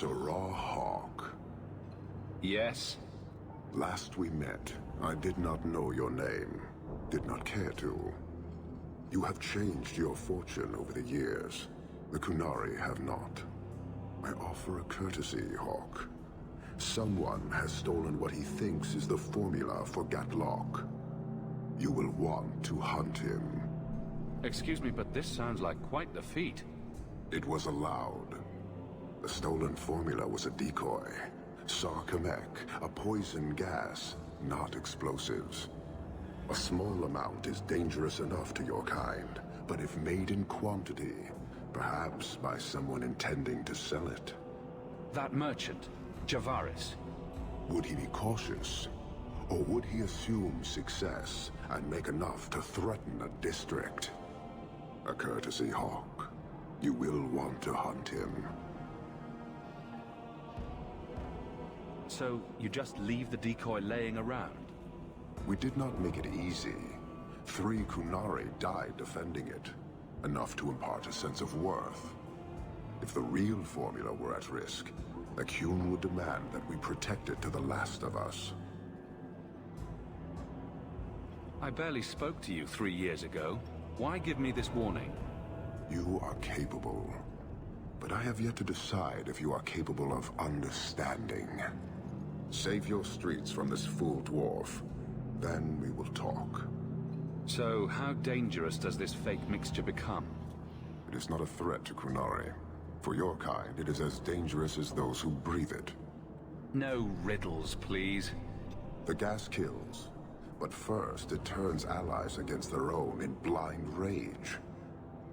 Sirrah Hawk. Yes? Last we met, I did not know your name. Did not care to. You have changed your fortune over the years. The Qunari have not. I offer a courtesy, Hawk. Someone has stolen what he thinks is the formula for Gatlok. You will want to hunt him. Excuse me, but this sounds like quite the feat. It was allowed. The stolen formula was a decoy. Sarkamek, a poison gas, not explosives. A small amount is dangerous enough to your kind, but if made in quantity, perhaps by someone intending to sell it. That merchant, Javaris. Would he be cautious? Or would he assume success and make enough to threaten a district? A courtesy, Hawk. You will want to hunt him. So, you just leave the decoy laying around? We did not make it easy. 3 Qunari died defending it. Enough to impart a sense of worth. If the real formula were at risk, Akyun would demand that we protect it to the last of us. I barely spoke to you 3 years ago. Why give me this warning? You are capable. But I have yet to decide if you are capable of understanding. Save your streets from this fool dwarf. Then we will talk. So, how dangerous does this fake mixture become? It is not a threat to Qunari. For your kind, it is as dangerous as those who breathe it. No riddles, please. The gas kills. But first, it turns allies against their own in blind rage.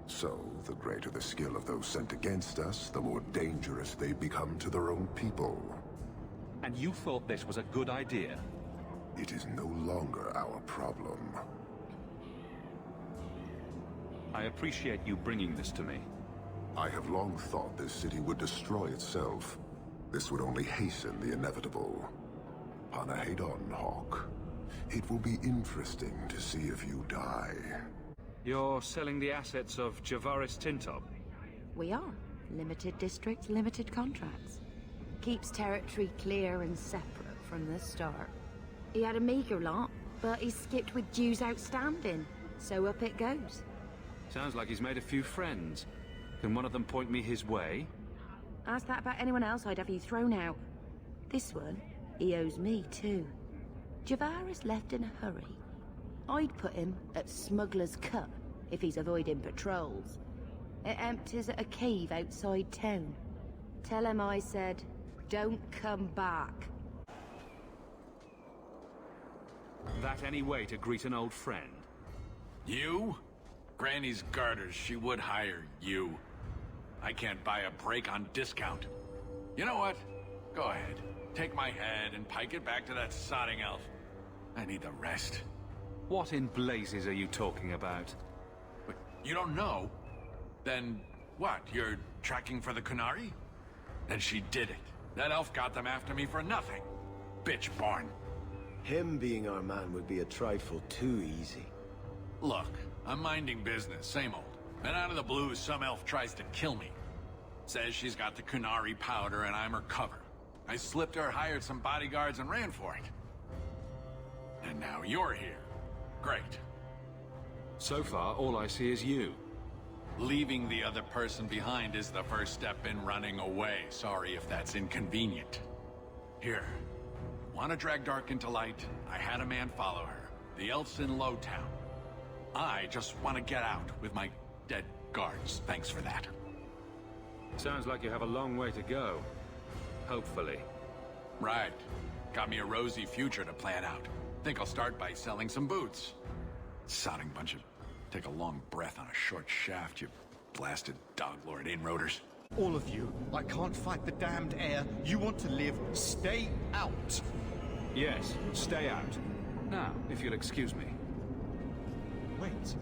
So, the greater the skill of those sent against us, the more dangerous they become to their own people. And you thought this was a good idea? It is no longer our problem. I appreciate you bringing this to me. I have long thought this city would destroy itself. This would only hasten the inevitable. Panahedon, Hawk. It will be interesting to see if you die. You're selling the assets of Javaris Tintob? We are. Limited districts, limited contracts. Keeps territory clear and separate from the start. He had a meager lot, but he skipped with dues outstanding. So up it goes. Sounds like he's made a few friends. Can one of them point me his way? Ask that about anyone else, I'd have you thrown out. This one, he owes me too. Javaris left in a hurry. I'd put him at Smuggler's Cut if he's avoiding patrols. It empties at a cave outside town. Tell him I said, don't come back. That any way to greet an old friend? You? Granny's garters, she would hire you. I can't buy a break on discount. You know what? Go ahead. Take my head and pike it back to that sodding elf. I need the rest. What in blazes are you talking about? But you don't know? Then what? You're tracking for the Qunari? Then she did it. That elf got them after me for nothing. Bitch born. Him being our man would be a trifle too easy. Look, I'm minding business, same old. And out of the blue, some elf tries to kill me. Says she's got the Qunari powder and I'm her cover. I slipped her, hired some bodyguards, and ran for it. And now you're here. Great. So far, all I see is you. Leaving the other person behind is the first step in running away. Sorry if that's inconvenient. Here. Want to drag Dark into light? I had a man follow her. The elf's in Lowtown. I just want to get out with my dead guards. Thanks for that. Sounds like you have a long way to go. Hopefully. Right. Got me a rosy future to plan out. Think I'll start by selling some boots. Sodding bunch of... Take a long breath on a short shaft, you blasted dog-lord inroaders. All of you, I can't fight the damned air. You want to live, stay out. Yes, stay out. Now, if you'll excuse me. Wait.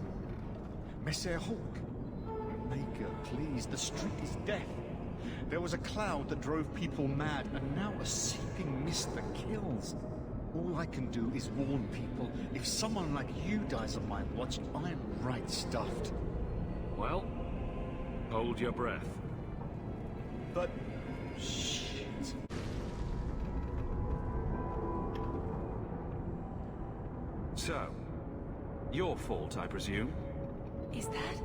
Messer Hawk. Maker, please, the street is death. There was a cloud that drove people mad, and now a seeping mist that kills. All I can do is warn people. If someone like you dies on my watch, I'm right stuffed. Well, hold your breath. But... shh. actions. So, your fault, I presume? Is that...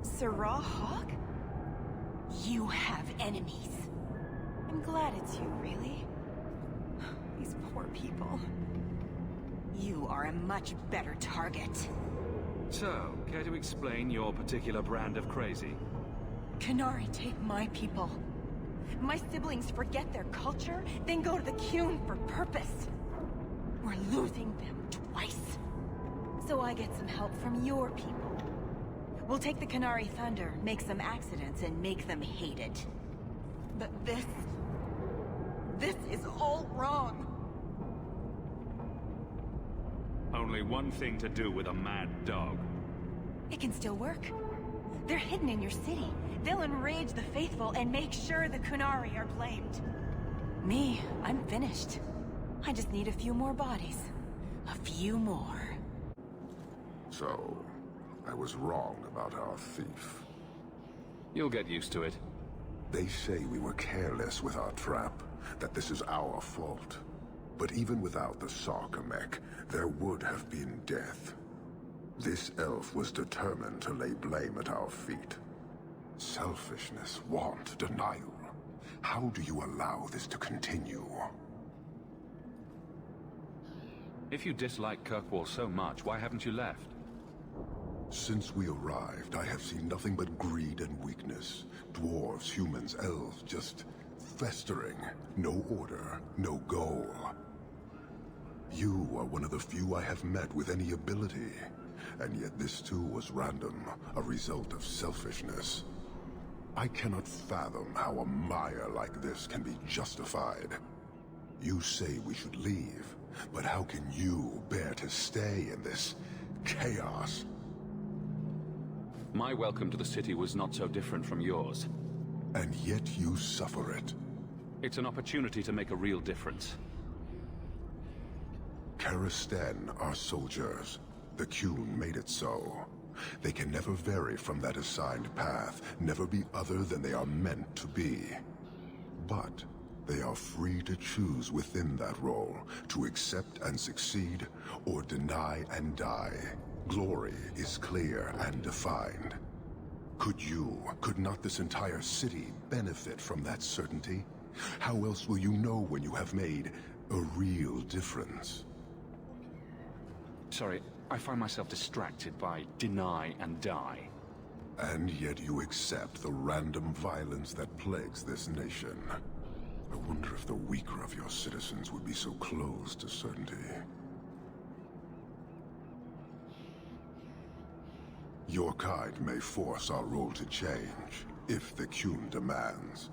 Sirrah Hawk? You have enemies. I'm glad it's you, really. These poor people. You are a much better target. So, care to explain your particular brand of crazy? Qunari take my people. My siblings forget their culture, then go to the Qun for purpose. We're losing them twice. So I get some help from your people. We'll take the Qunari Thunder, make some accidents, and make them hate it. But this is all wrong. Only one thing to do with a mad dog. It can still work. They're hidden in your city. They'll enrage the faithful and make sure the Qunari are blamed. Me, I'm finished. I just need a few more bodies. A few more. So, I was wrong about our thief. You'll get used to it. They say we were careless with our trap, that this is our fault. But even without the Sarkamek, there would have been death. This elf was determined to lay blame at our feet. Selfishness, want, denial. How do you allow this to continue? If you dislike Kirkwall so much, why haven't you left? Since we arrived, I have seen nothing but greed and weakness. Dwarves, humans, elves, just festering. No order, no goal. You are one of the few I have met with any ability. And yet this too was random, a result of selfishness. I cannot fathom how a mire like this can be justified. You say we should leave, but how can you bear to stay in this chaos? My welcome to the city was not so different from yours. And yet you suffer it. It's an opportunity to make a real difference. Karastan are soldiers. The Qun made it so. They can never vary from that assigned path, never be other than they are meant to be. But they are free to choose within that role, to accept and succeed, or deny and die. Glory is clear and defined. Could not this entire city benefit from that certainty? How else will you know when you have made a real difference? Sorry, I find myself distracted by deny and die. And yet you accept the random violence that plagues this nation. I wonder if the weaker of your citizens would be so close to certainty. Your kind may force our role to change, if the Qun demands.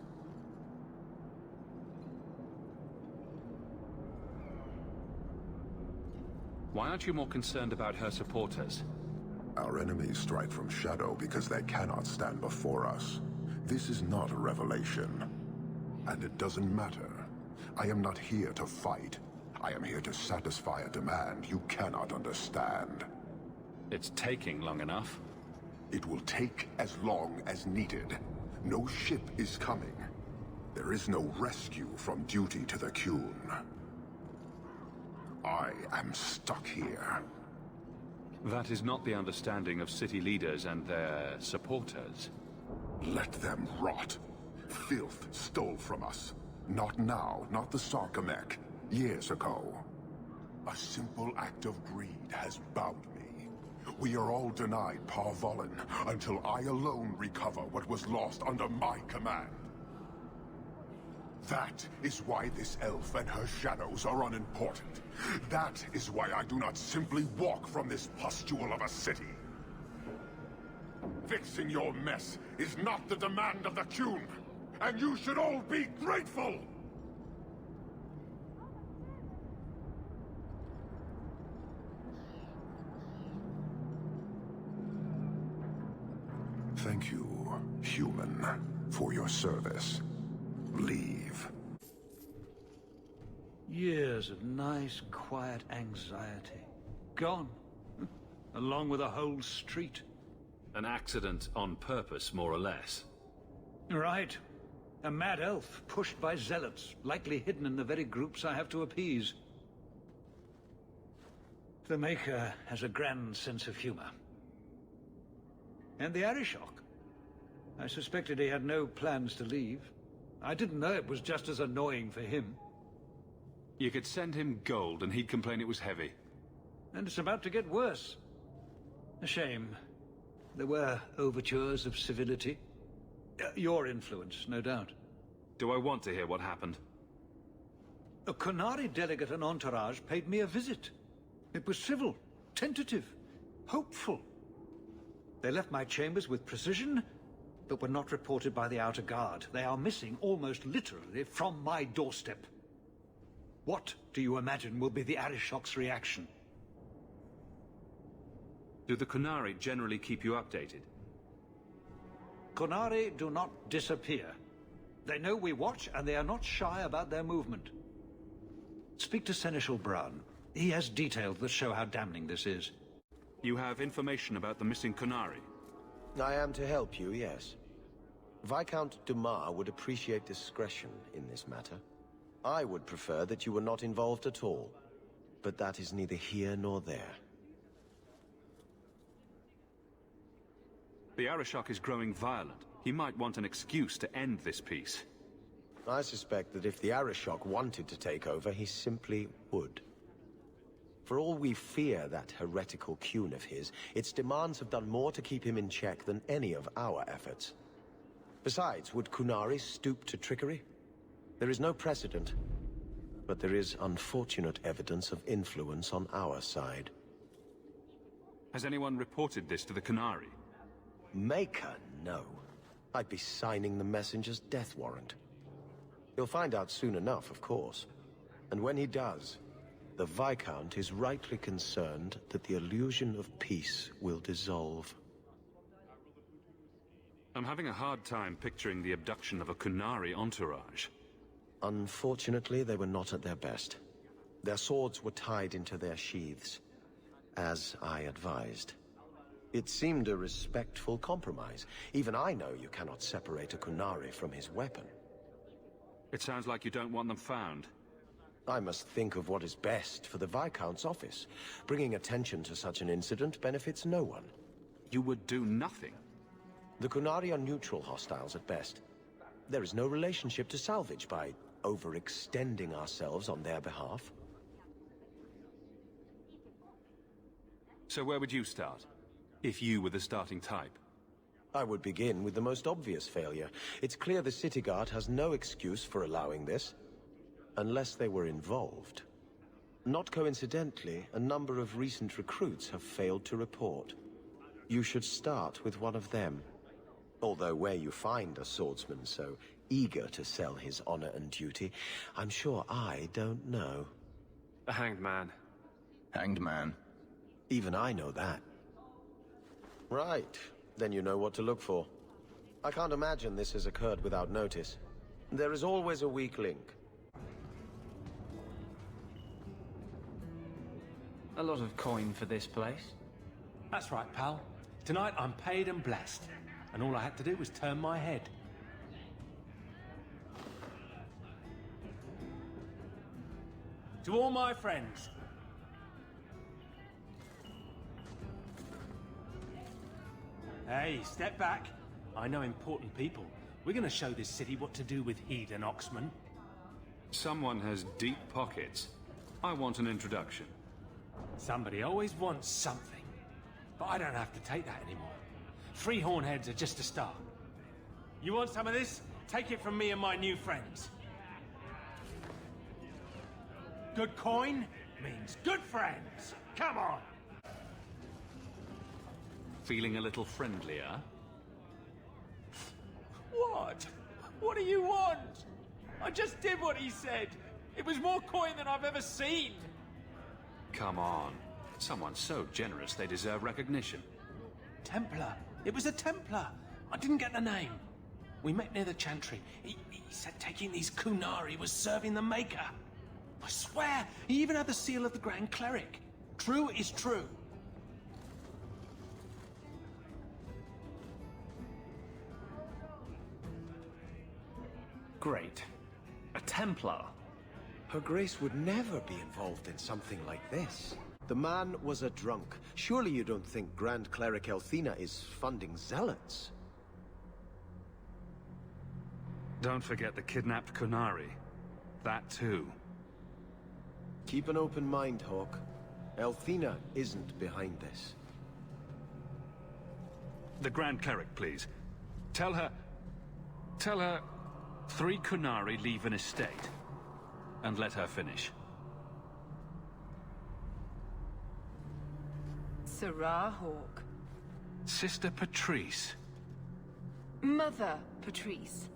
Why aren't you more concerned about her supporters? Our enemies strike from shadow because they cannot stand before us. This is not a revelation. And it doesn't matter. I am not here to fight. I am here to satisfy a demand you cannot understand. It's taking long enough. It will take as long as needed. No ship is coming. There is no rescue from duty to the Qun. I am stuck here. That is not the understanding of city leaders and their supporters. Let them rot. Filth stole from us. Not now, not the Sarkamek. Years ago. A simple act of greed has bound me. We are all denied Parvolin until I alone recover what was lost under my command. That is why this elf and her shadows are unimportant. That is why I do not simply walk from this pustule of a city. Fixing your mess is not the demand of the Qun, and you should all be grateful! Thank you, human, for your service. Leave. Years of nice, quiet anxiety. Gone. Along with a whole street. An accident on purpose, more or less. Right. A mad elf pushed by zealots, likely hidden in the very groups I have to appease. The Maker has a grand sense of humor. And the Arishok. I suspected he had no plans to leave. I didn't know it was just as annoying for him. You could send him gold and he'd complain it was heavy. And it's about to get worse. A shame. There were overtures of civility. Your influence, no doubt. Do I want to hear what happened? A Qunari delegate and entourage paid me a visit. It was civil, tentative, hopeful. They left my chambers with precision, but were not reported by the outer guard. They are missing, almost literally, from my doorstep. What do you imagine will be the Arishok's reaction? Do the Qunari generally keep you updated? Qunari do not disappear. They know we watch, and they are not shy about their movement. Speak to Seneschal Bran. He has details that show how damning this is. You have information about the missing Qunari? I am to help you, yes. Viscount Dumas would appreciate discretion in this matter. I would prefer that you were not involved at all. But that is neither here nor there. The Arishok is growing violent. He might want an excuse to end this peace. I suspect that if the Arishok wanted to take over, he simply would. For all we fear that heretical Qun of his, its demands have done more to keep him in check than any of our efforts. Besides, would Qunari stoop to trickery? There is no precedent, but there is unfortunate evidence of influence on our side. Has anyone reported this to the Qunari? Maker, no. I'd be signing the messenger's death warrant. He'll find out soon enough, of course. And when he does, the Viscount is rightly concerned that the illusion of peace will dissolve. I'm having a hard time picturing the abduction of a Qunari entourage. Unfortunately, they were not at their best. Their swords were tied into their sheaths, as I advised. It seemed a respectful compromise. Even I know you cannot separate a Qunari from his weapon. It sounds like you don't want them found. I must think of what is best for the Viscount's office. Bringing attention to such an incident benefits no one. You would do nothing. The Qunari are neutral hostiles at best. There is no relationship to salvage by overextending ourselves on their behalf. So where would you start? If you were the starting type? I would begin with the most obvious failure. It's clear the City Guard has no excuse for allowing this. Unless they were involved. Not coincidentally, a number of recent recruits have failed to report. You should start with one of them. Although where you find a swordsman so eager to sell his honor and duty, I'm sure I don't know. The Hanged Man. Hanged Man. Even I know that. Right. Then you know what to look for. I can't imagine this has occurred without notice. There is always a weak link. A lot of coin for this place. That's right, pal. Tonight I'm paid and blessed. And all I had to do was turn my head. To all my friends. Hey, step back. I know important people. We're gonna show this city what to do with Heed and Oxman. Someone has deep pockets. I want an introduction. Somebody always wants something. But I don't have to take that anymore. 3 hornheads are just a start. You want some of this? Take it from me and my new friends. Good coin means good friends. Come on! Feeling a little friendlier? What? What do you want? I just did what he said. It was more coin than I've ever seen. Come on. Someone so generous they deserve recognition. Templar. It was a Templar. I didn't get the name. We met near the Chantry. He said taking these Qunari was serving the Maker. I swear, he even had the seal of the Grand Cleric. True is true. Great. A Templar? Her Grace would never be involved in something like this. The man was a drunk. Surely you don't think Grand Cleric Elthina is funding zealots? Don't forget the kidnapped Kunari. That too. Keep an open mind, Hawke. Elthina isn't behind this. The Grand Cleric, please. Tell her 3 Kunari leave an estate. And let her finish. Serah Hawke. Sister Patrice. Mother Patrice.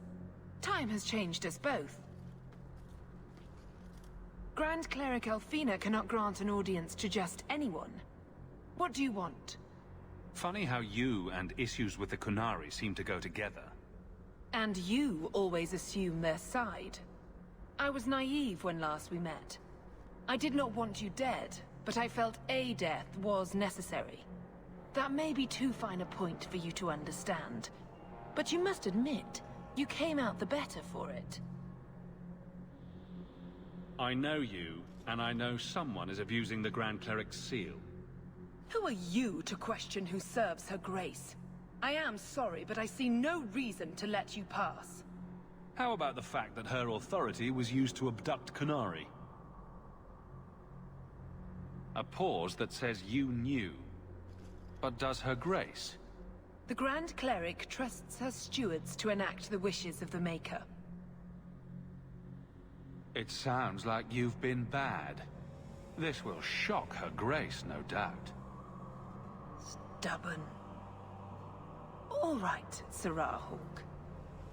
Time has changed us both. Grand Cleric Elthina cannot grant an audience to just anyone. What do you want? Funny how you and issues with the Kunari seem to go together. And you always assume their side. I was naive when last we met. I did not want you dead, but I felt a death was necessary. That may be too fine a point for you to understand, but you must admit, you came out the better for it. I know you, and I know someone is abusing the Grand Cleric's seal. Who are you to question who serves her grace? I am sorry, but I see no reason to let you pass. How about the fact that her authority was used to abduct Kunari? A pause that says you knew. But does her grace? The Grand Cleric trusts her stewards to enact the wishes of the Maker. It sounds like you've been bad. This will shock her grace, no doubt. Stubborn. All right, Serah Hawke.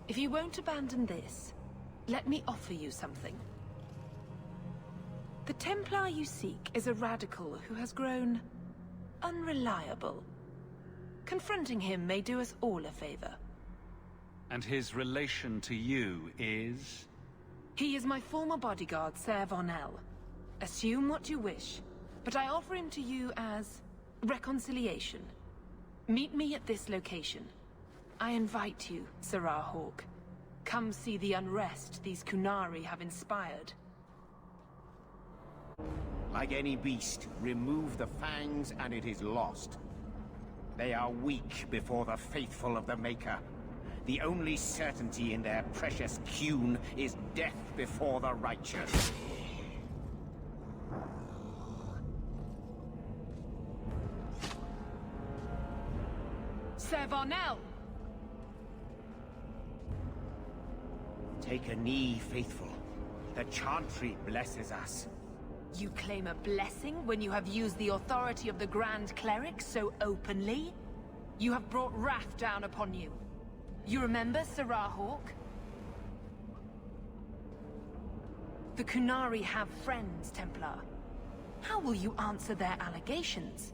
If you won't abandon this, let me offer you something. The Templar you seek is a radical who has grown unreliable. Confronting him may do us all a favor. And his relation to you is? He is my former bodyguard, Ser Vonel. Assume what you wish, but I offer him to you as reconciliation. Meet me at this location. I invite you, Serah Hawke. Come see the unrest these Kunari have inspired. Like any beast, remove the fangs and it is lost. They are weak before the faithful of the Maker. The only certainty in their precious Qun is death before the righteous. Ser Vonel! Take a knee, faithful. The Chantry blesses us. You claim a blessing when you have used the authority of the Grand Cleric so openly? You have brought wrath down upon you. You remember, Serah Hawke? The Kunari have friends, Templar. How will you answer their allegations?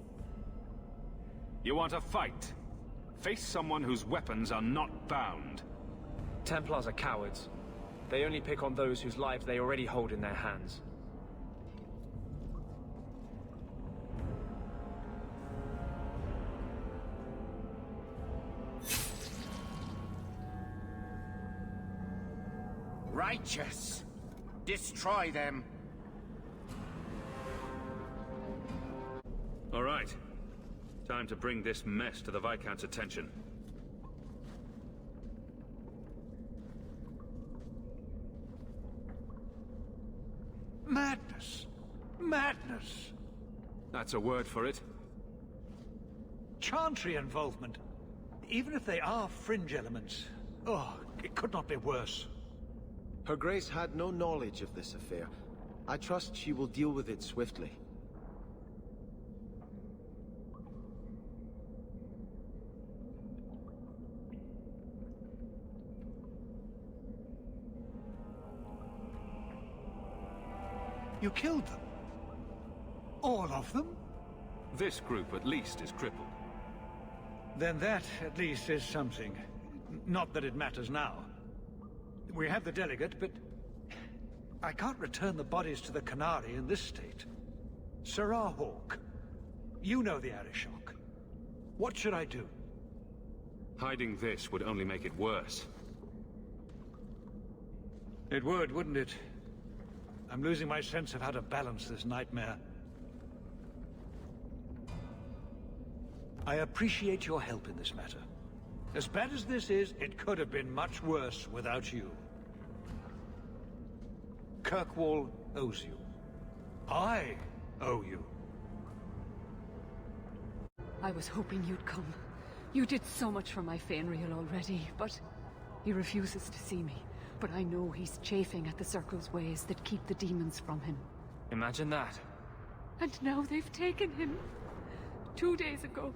You want a fight? Face someone whose weapons are not bound. Templars are cowards. They only pick on those whose lives they already hold in their hands. Righteous! Destroy them! All right. Time to bring this mess to the Viscount's attention. Madness! Madness! That's a word for it. Chantry involvement. Even if they are fringe elements. Oh, it could not be worse. Her Grace had no knowledge of this affair. I trust she will deal with it swiftly. You killed them? All of them? This group at least is crippled. Then that, at least, is something. Not that it matters now. We have the delegate, but I can't return the bodies to the Kunari in this state. Serah Hawke, you know the Arishok. What should I do? Hiding this would only make it worse. It would, wouldn't it? I'm losing my sense of how to balance this nightmare. I appreciate your help in this matter. As bad as this is, it could have been much worse without you. Kirkwall owes you. I owe you. I was hoping you'd come. You did so much for my Fainriel already, but he refuses to see me. But I know he's chafing at the Circle's ways that keep the demons from him. Imagine that. And now they've taken him. 2 days ago,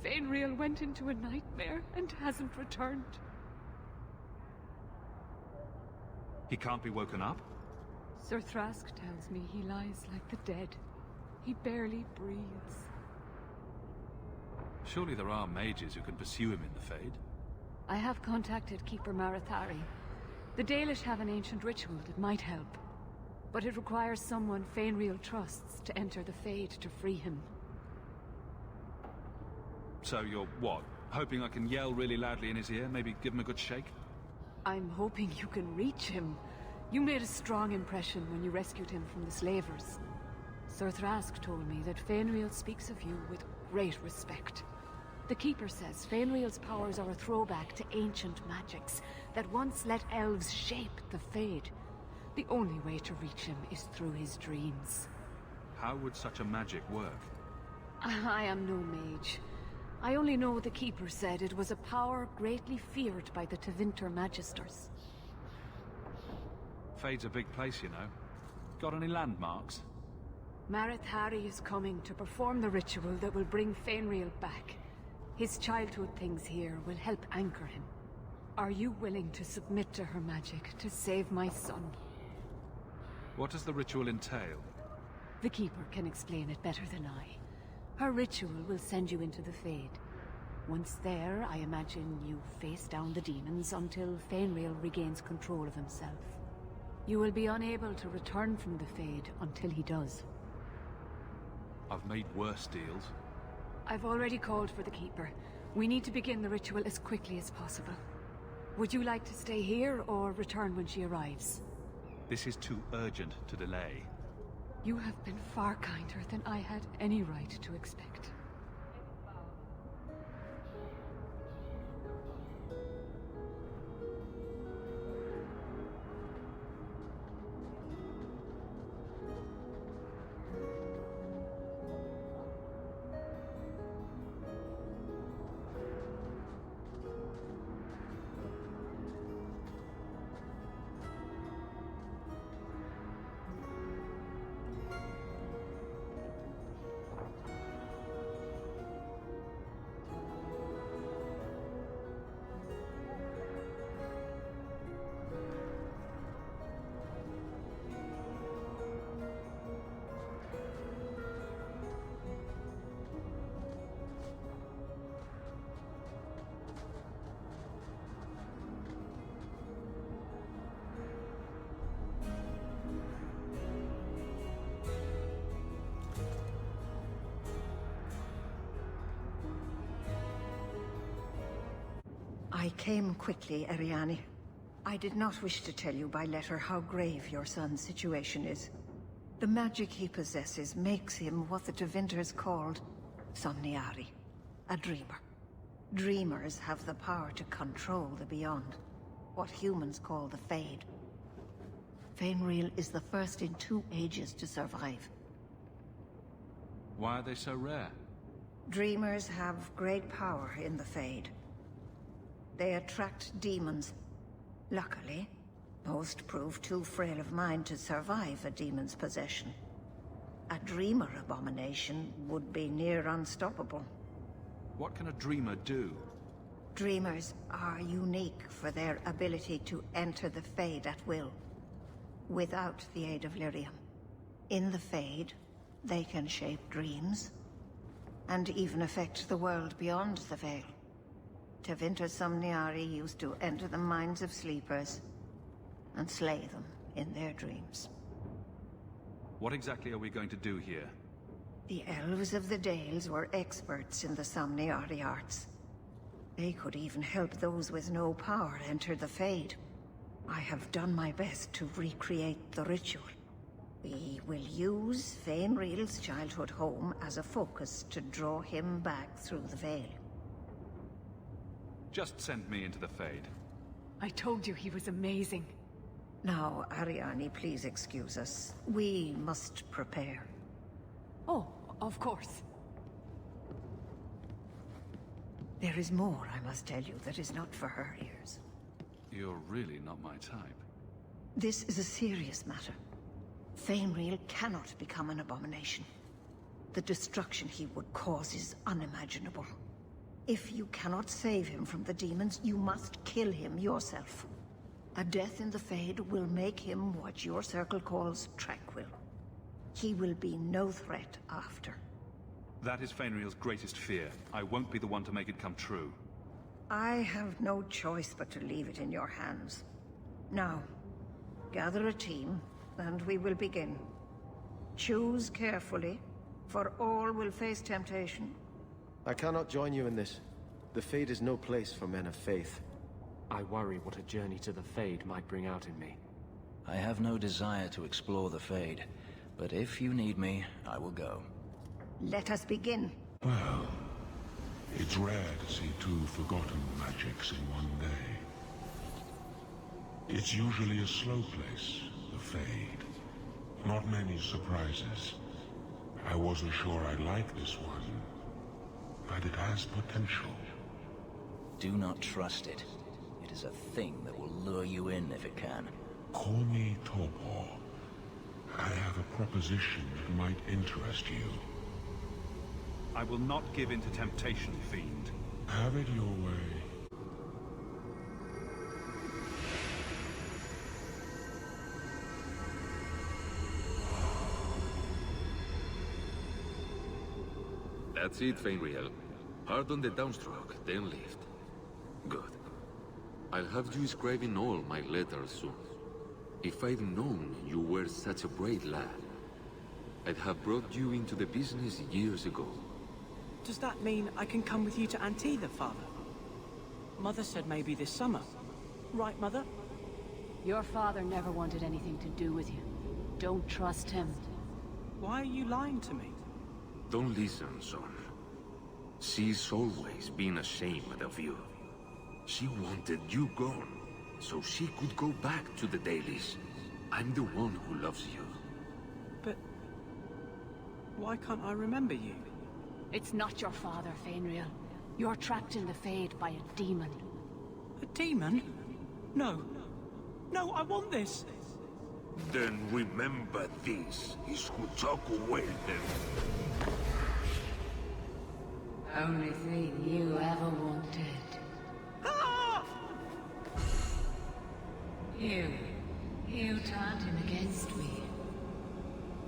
Fainriel went into a nightmare and hasn't returned. He can't be woken up? Sir Thrask tells me he lies like the dead. He barely breathes. Surely there are mages who can pursue him in the Fade. I have contacted Keeper Marethari. The Dalish have an ancient ritual that might help. But it requires someone Fainriel trusts to enter the Fade to free him. So you're what? Hoping I can yell really loudly in his ear? Maybe give him a good shake? I'm hoping you can reach him. You made a strong impression when you rescued him from the slavers. Sir Thrask told me that Fainriel speaks of you with great respect. The Keeper says Fainriel's powers are a throwback to ancient magics that once let elves shape the Fade. The only way to reach him is through his dreams. How would such a magic work? I am no mage. I only know the Keeper said it was a power greatly feared by the Tevinter Magisters. Fade's a big place, you know. Got any landmarks? Marethari is coming to perform the ritual that will bring Fainriel back. His childhood things here will help anchor him. Are you willing to submit to her magic to save my son? What does the ritual entail? The Keeper can explain it better than I. Her ritual will send you into the Fade. Once there, I imagine you face down the demons until Fainriel regains control of himself. You will be unable to return from the Fade until he does. I've made worse deals. I've already called for the Keeper. We need to begin the ritual as quickly as possible. Would you like to stay here or return when she arrives? This is too urgent to delay. You have been far kinder than I had any right to expect. I came quickly, Ariane. I did not wish to tell you by letter how grave your son's situation is. The magic he possesses makes him what the Tevinters called Somniari, a dreamer. Dreamers have the power to control the beyond, what humans call the Fade. Fainriel is the first in 2 ages to survive. Why are they so rare? Dreamers have great power in the Fade. They attract demons. Luckily, most prove too frail of mind to survive a demon's possession. A dreamer abomination would be near unstoppable. What can a dreamer do? Dreamers are unique for their ability to enter the Fade at will, without the aid of Lyrium. In the Fade, they can shape dreams, and even affect the world beyond the Veil. Tevinter Somniari used to enter the minds of sleepers and slay them in their dreams. What exactly are we going to do here? The elves of the Dales were experts in the Somniari arts. They could even help those with no power enter the Fade. I have done my best to recreate the ritual. We will use Fainriel's childhood home as a focus to draw him back through the veil. Just send me into the Fade. I told you he was amazing. Now, Ariane, please excuse us. We must prepare. Oh, of course. There is more, I must tell you, that is not for her ears. You're really not my type. This is a serious matter. Fainriel cannot become an abomination. The destruction he would cause is unimaginable. If you cannot save him from the demons, you must kill him yourself. A death in the Fade will make him what your circle calls tranquil. He will be no threat after. That is Fainriel's greatest fear. I won't be the one to make it come true. I have no choice but to leave it in your hands. Now, gather a team, and we will begin. Choose carefully, for all will face temptation. I cannot join you in this. The Fade is no place for men of faith. I worry what a journey to the Fade might bring out in me. I have no desire to explore the Fade, but if you need me, I will go. Let us begin. Well, it's rare to see two forgotten magics in one day. It's usually a slow place, the Fade. Not many surprises. I wasn't sure I'd like this one, but it has potential. Do not trust it. It is a thing that will lure you in if it can. Call me Torpor. I have a proposition that might interest you. I will not give in to temptation, fiend. Have it your way. That's it, Fainriel. Hard on the downstroke, then lift. Good. I'll have you scribing all my letters soon. If I'd known you were such a brave lad, I'd have brought you into the business years ago. Does that mean I can come with you to Antida, Father? Mother said maybe this summer. Right, Mother? Your father never wanted anything to do with you. Don't trust him. Why are you lying to me? Don't listen, son. She's always been ashamed of you. She wanted you gone, so she could go back to the dailies. I'm the one who loves you. But why can't I remember you? It's not your father, Fainriel. You're trapped in the Fade by a demon. A demon? No. No, I want this! Then remember this is who took away them. Only thing you ever wanted. Ah! You turned him against me.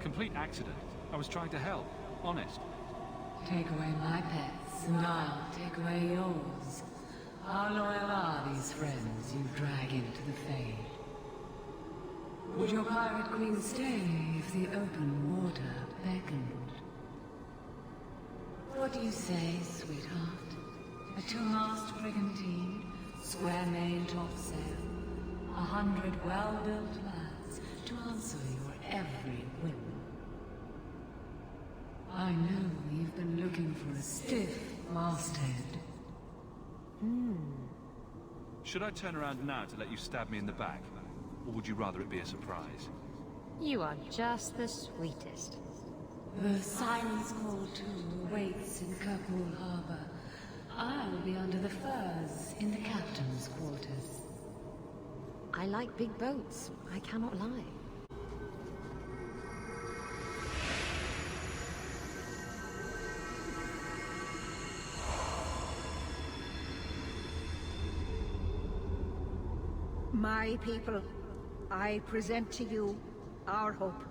Complete accident. I was trying to help. Honest. Take away my pets, and I'll take away yours. How loyal are these friends you drag into the Fade? Would your pirate queen stay if the open water beckoned? What do you say, sweetheart? A two-mast brigantine, square main topsail, 100 well-built lads to answer your every whim. I know you've been looking for a stiff masthead. Should I turn around now to let you stab me in the back? Or would you rather it be a surprise? You are just the sweetest. The Siren's Call 2 awaits in Kirkwall Harbor. I'll be under the firs in the captain's quarters. I like big boats. I cannot lie. My people, I present to you our hope.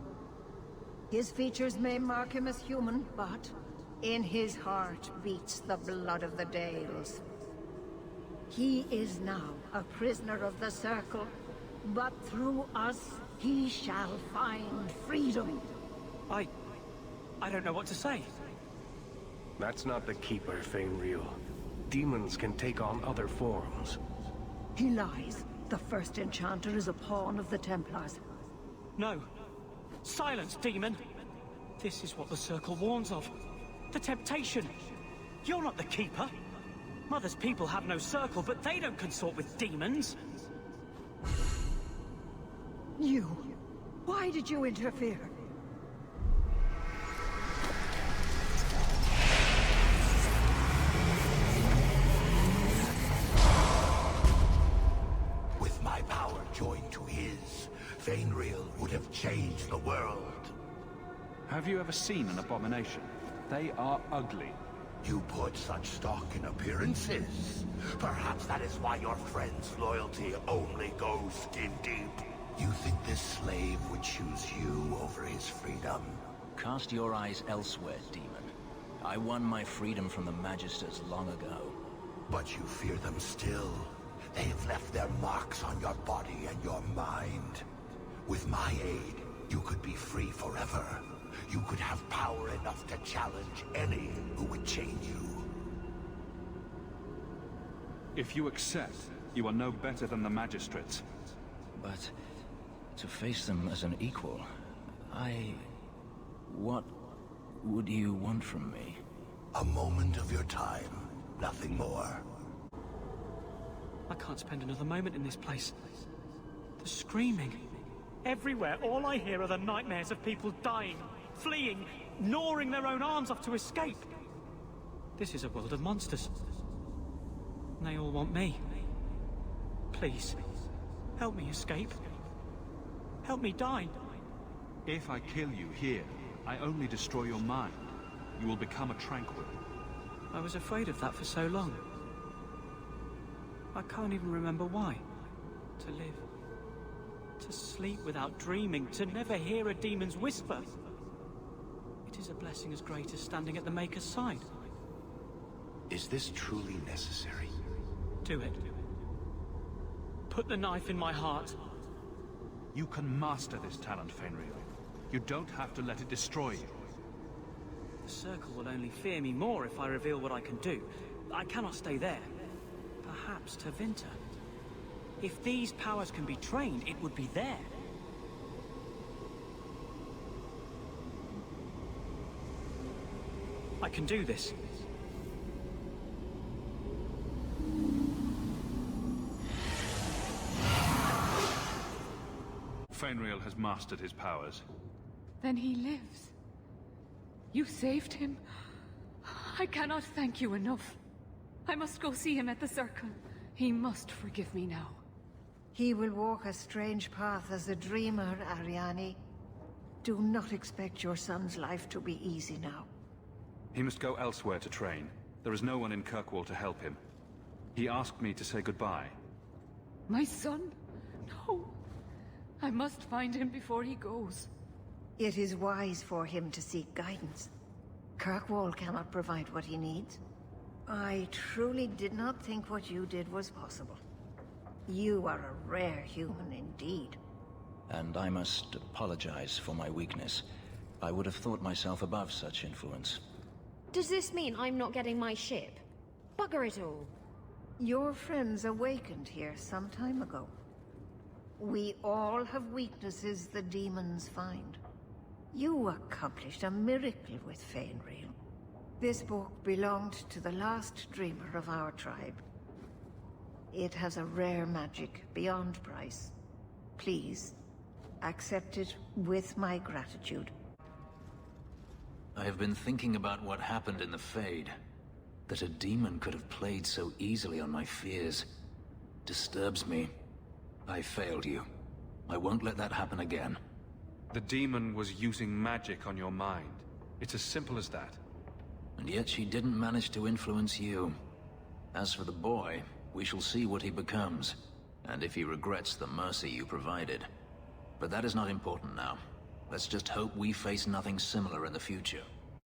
His features may mark him as human, but in his heart beats the blood of the Dales. He is now a prisoner of the Circle, but through us he shall find freedom. I don't know what to say. That's not the Keeper, Fainriel. Demons can take on other forms. He lies. The first enchanter is a pawn of the Templars. No. Silence, demon! This is what the Circle warns of. The temptation. You're not the Keeper. Mother's people have no Circle, but they don't consort with demons. You. Why did you interfere? With my power joined to his, Fainriel would have changed the world. Have you ever seen an abomination? They are ugly. You put such stock in appearances. Perhaps that is why your friend's loyalty only goes skin deep. You think this slave would choose you over his freedom? Cast your eyes elsewhere, demon. I won my freedom from the Magisters long ago. But you fear them still. They have left their marks on your body and your mind. With my aid, you could be free forever. You could have power enough to challenge any who would chain you. If you accept, you are no better than the Magistrates. But to face them as an equal, what would you want from me? A moment of your time, nothing more. I can't spend another moment in this place. The screaming. Everywhere, all I hear are the nightmares of people dying, fleeing, gnawing their own arms off to escape. This is a world of monsters. And they all want me. Please, help me escape. Help me die. If I kill you here, I only destroy your mind. You will become a tranquil. I was afraid of that for so long. I can't even remember why. To live. To sleep without dreaming. To never hear a demon's whisper. It is a blessing as great as standing at the Maker's side. Is this truly necessary? Do it. Put the knife in my heart. You can master this talent, Fainriel. You don't have to let it destroy you. The Circle will only fear me more if I reveal what I can do. I cannot stay there. Perhaps Tevinter. If these powers can be trained, it would be there. I can do this. Fainriel has mastered his powers. Then he lives. You saved him. I cannot thank you enough. I must go see him at the Circle. He must forgive me now. He will walk a strange path as a dreamer, Ariane. Do not expect your son's life to be easy now. He must go elsewhere to train. There is no one in Kirkwall to help him. He asked me to say goodbye. My son? No. I must find him before he goes. It is wise for him to seek guidance. Kirkwall cannot provide what he needs. I truly did not think what you did was possible. You are a rare human indeed. And I must apologize for my weakness. I would have thought myself above such influence. Does this mean I'm not getting my ship? Bugger it all. Your friends awakened here some time ago. We all have weaknesses the demons find. You accomplished a miracle with Fainriel. This book belonged to the last dreamer of our tribe. It has a rare magic beyond price. Please, accept it with my gratitude. I have been thinking about what happened in the Fade. That a demon could have played so easily on my fears disturbs me. I failed you. I won't let that happen again. The demon was using magic on your mind. It's as simple as that. And yet she didn't manage to influence you. As for the boy, we shall see what he becomes, and if he regrets the mercy you provided. But that is not important now. Let's just hope we face nothing similar in the future.